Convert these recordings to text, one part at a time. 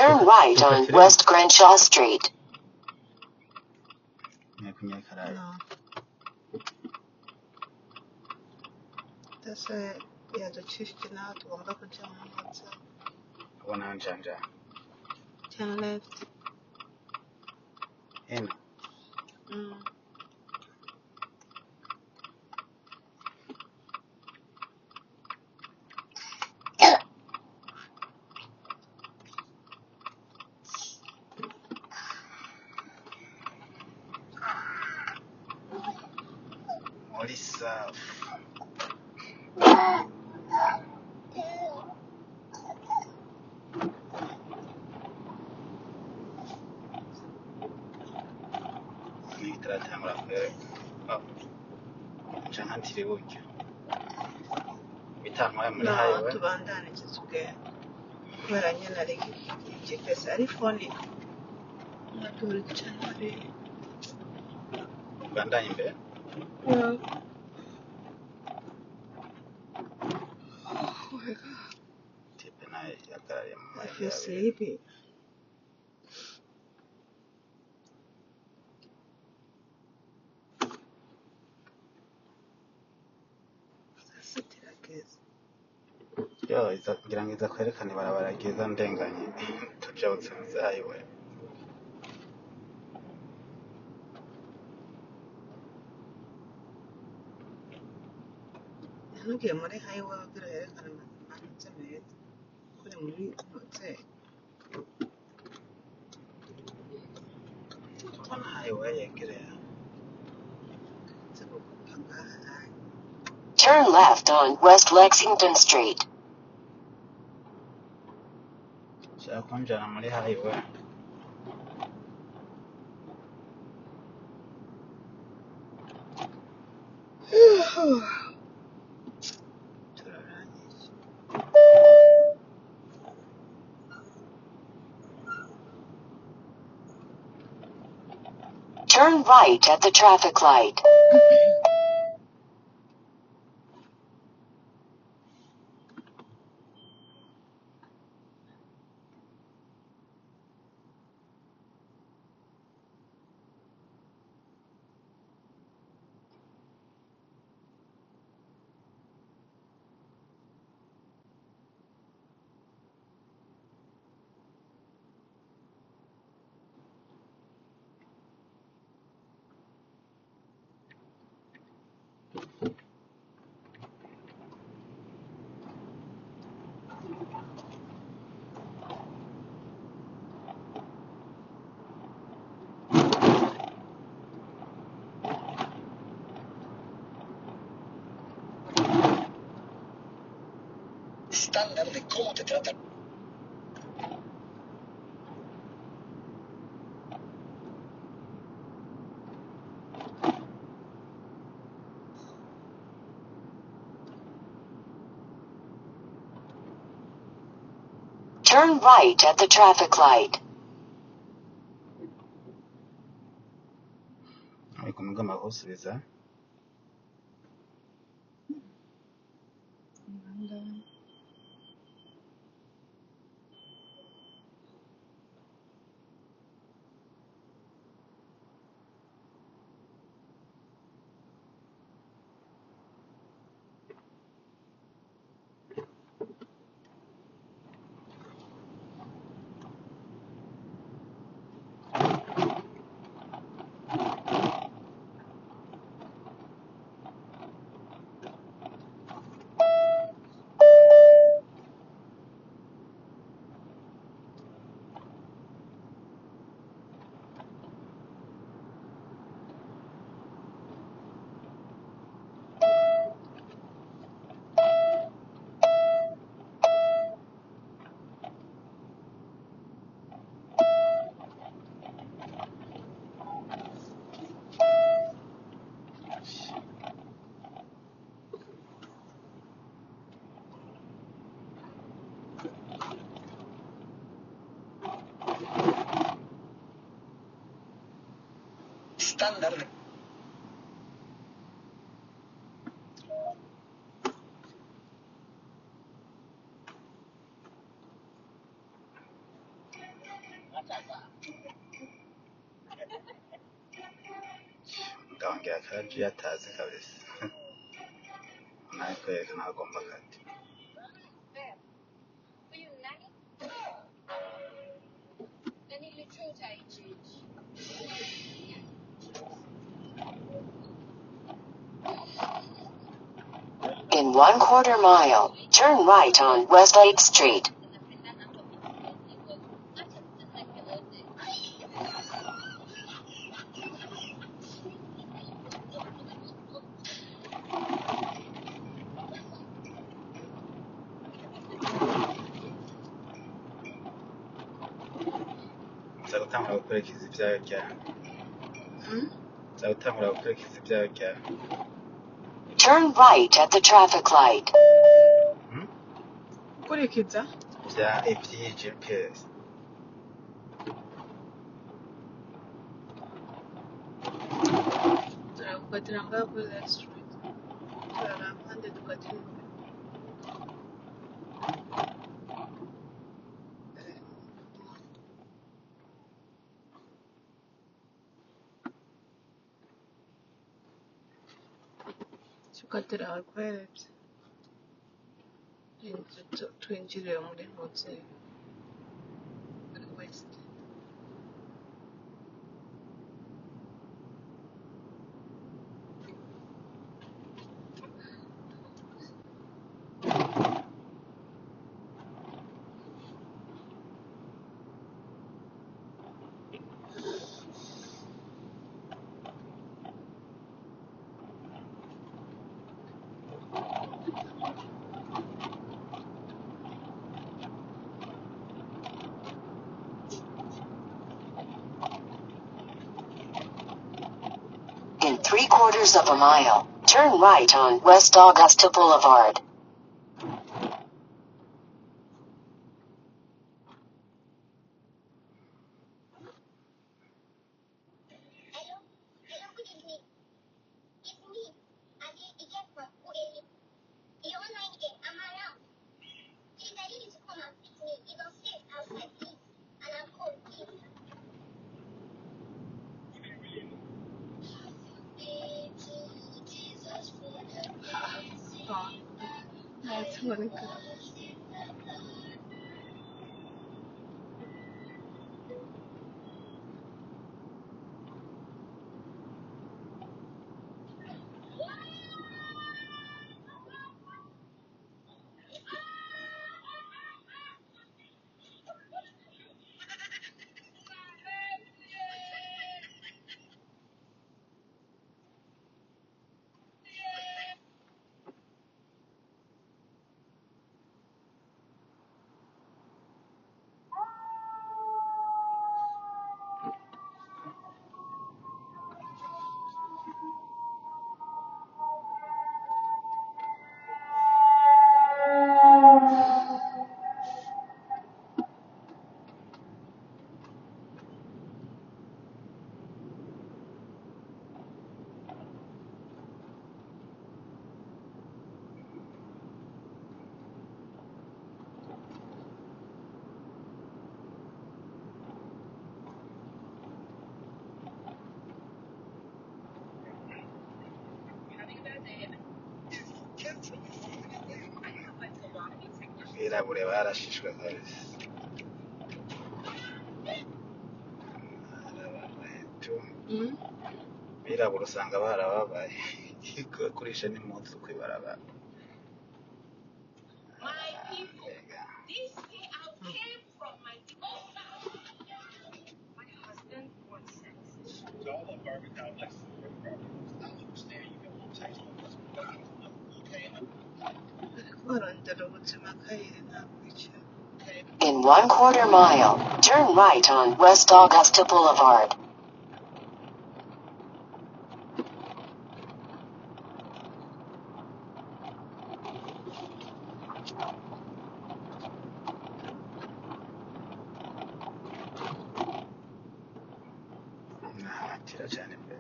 Turn right on West Crenshaw Street. No. That's it. Yeah, the chicken out. Walk up and down on WhatsApp. Turn left. No, tubandane kizugenda kubera nyine ari GPS ari phone ngaturi cyane ari I feel sleepy. Sasitira keza. ngira ngo iza kwerekana ibarabara ryiza ndenganye tujabutse muze highway Ntugiye muri highway kugira yerekana amanutse meza kuri muri hotel. tubona highway yegereye Turn left on West Lexington Street. shaka kunjana muri highway Turn right at the traffic light. Estándar de cómo te trata. Turn right at the traffic light. ariko mugomba gusubiza Estándar de ngawongera akaji yatazi kabisa nawe kwerekana agomba kati In 1/4 mile, turn right on West 8th Street. nza gutangura gukurikiza ibyawe ryari nza gutangura gukurikiza ibyawe ryari Turn right at the traffic light. Kurikiza iby'iyi GPS turakukatira ngaho kuri Lake Street turarambande dukatira imbere tukatira aharweretse twinjire muri hoteli muri West. In 3/4 mile, turn right on West Augusta Boulevard. That's really good. birabure barashishwe kabisa birabura usanga barababaye kurisha n'impunzi kwibarabara barondera ubuzima kayire ntabwicara In 1/4 mile, turn right on West Augusta Boulevard. nahatira cyane pe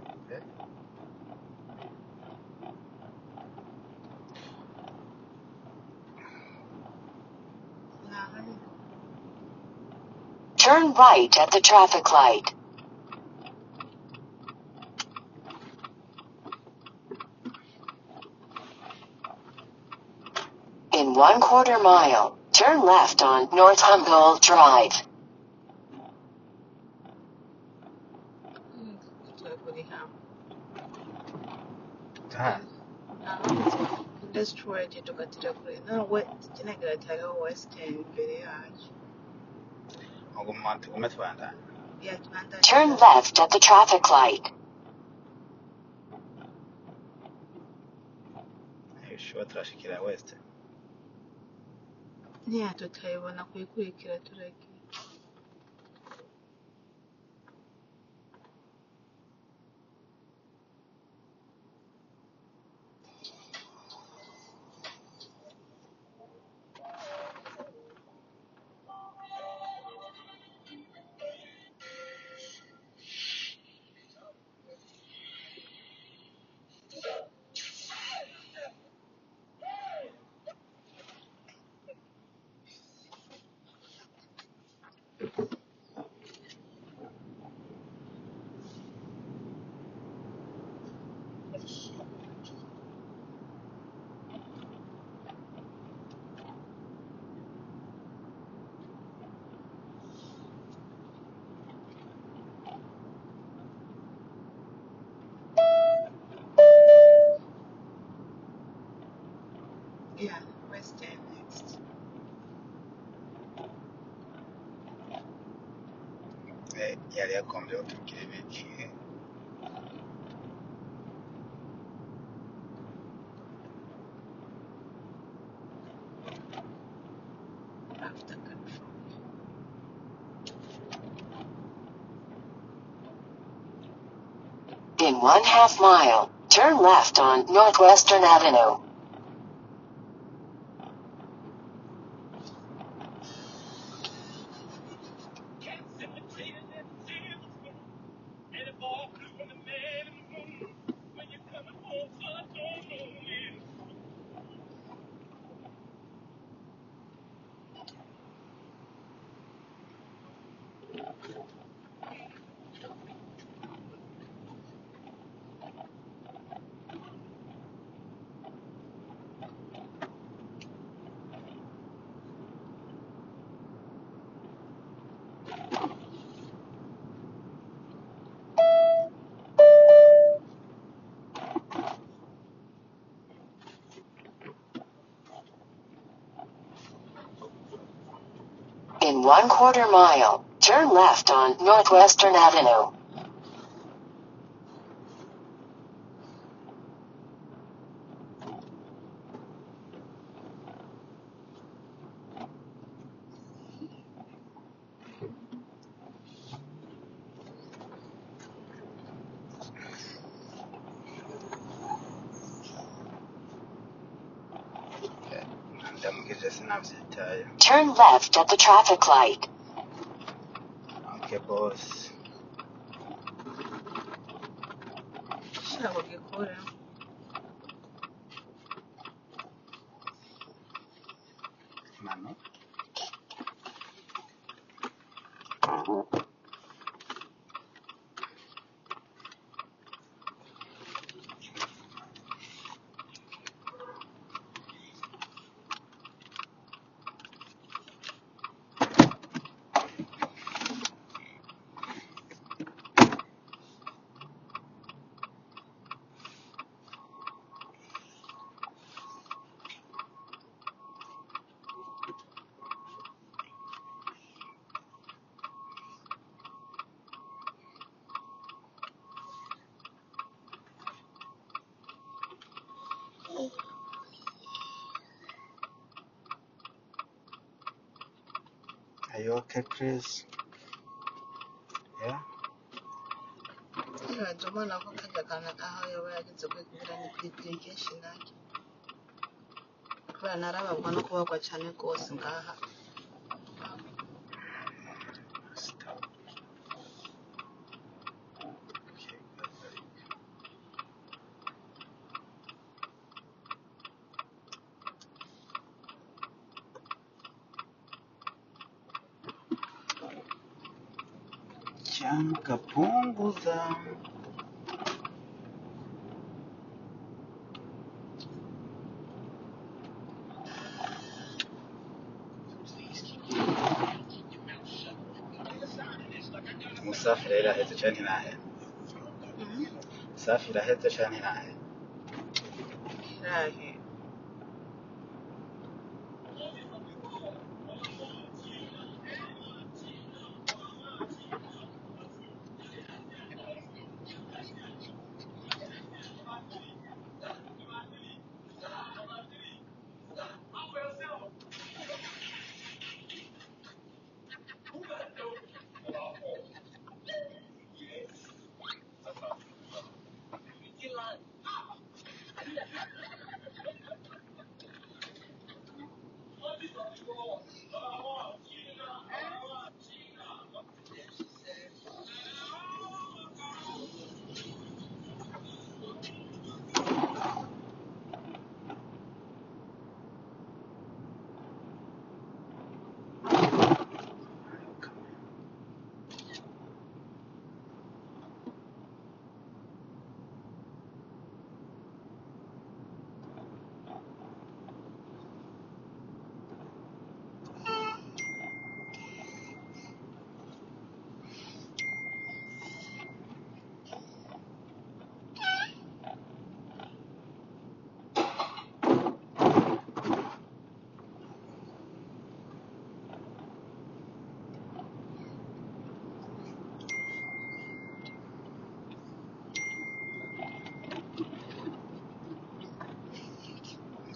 Turn right at the traffic light. In 1/4 mile, turn left on North Humboldt Drive. Turakuriham. Ah, Destroyed it tukatira kure na kinagira tariho western imbere yacu tugume tubandanya. yatubandanya Turn left at the traffic light. Sure turashikira west. tutayibona kuyikurikira turagiye yeah western next Yari yakomeje kutubwira ibiki. after California. In 1/2 mile, turn left on Northwestern Avenue. In 1/4 mile, turn left on Northwestern Avenue. Ndamubwije sinabyitaye. Turn left at the traffic light. Okay boss. Shaka gikora Mano. Are you okay, Chris? Yeah? yaje umwana ko kajyagana aho yaba yageze kwigurira ni kuri application yake kubera narababwa no kubagwa cyane rwose ngaha Stop. Okay, Chankapunguza. Musafiri iraheze canke ntaheze? Safi iraheze canke ntaheze? Irahe.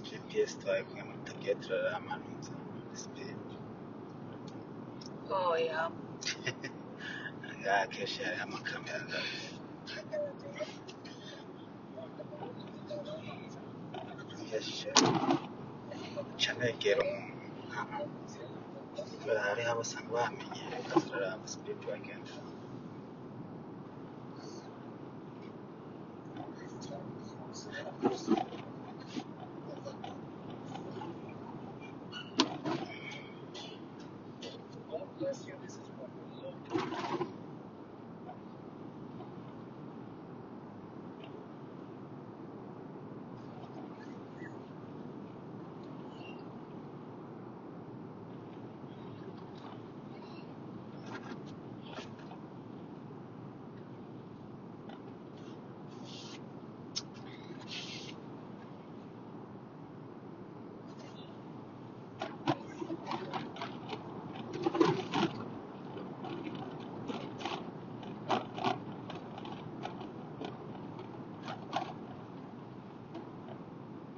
GPS twakuye muri tagiye turaramanutse speed. Oya. Ngaha kenshi hariho amakamera ndabizi. Yeshe ca negera umuntu kubera hariho abo usanga bamenyereye ukaza uraraba speed bagenda.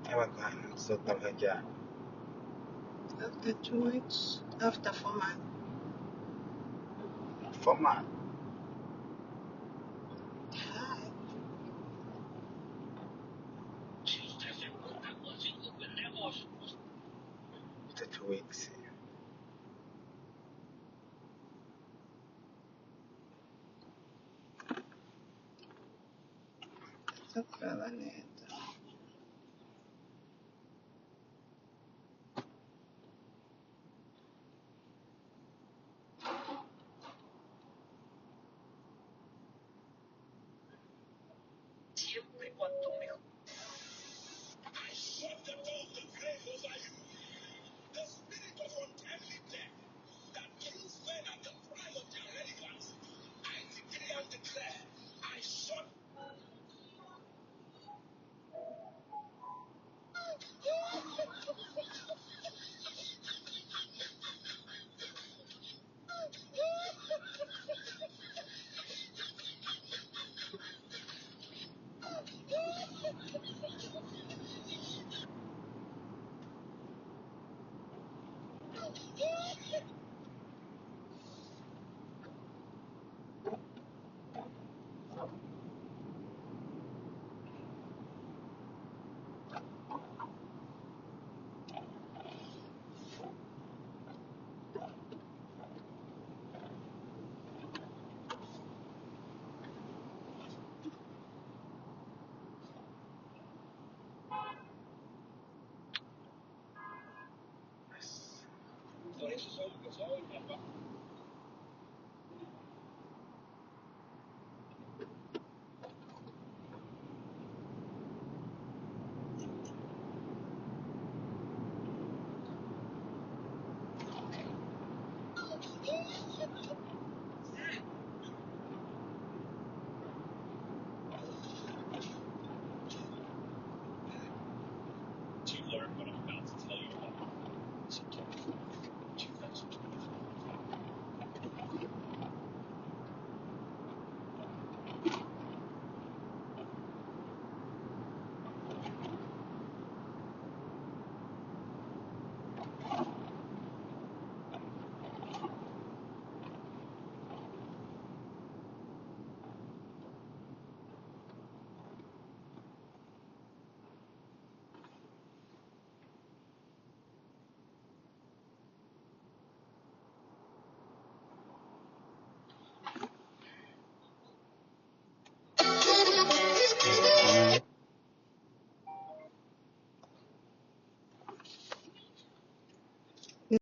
Y'abagwanyi uzogaruka ryari? After 2 weeks. After 4 months. Format. Hi. After 2 weeks. Sakuraba neza. Siempre cuanto mejor. I swept above the grave over you, the spirit of untimely death, that kills men at the prime of their relevance. I decree and declare, I shut. Por eso soy lo que soy, papá.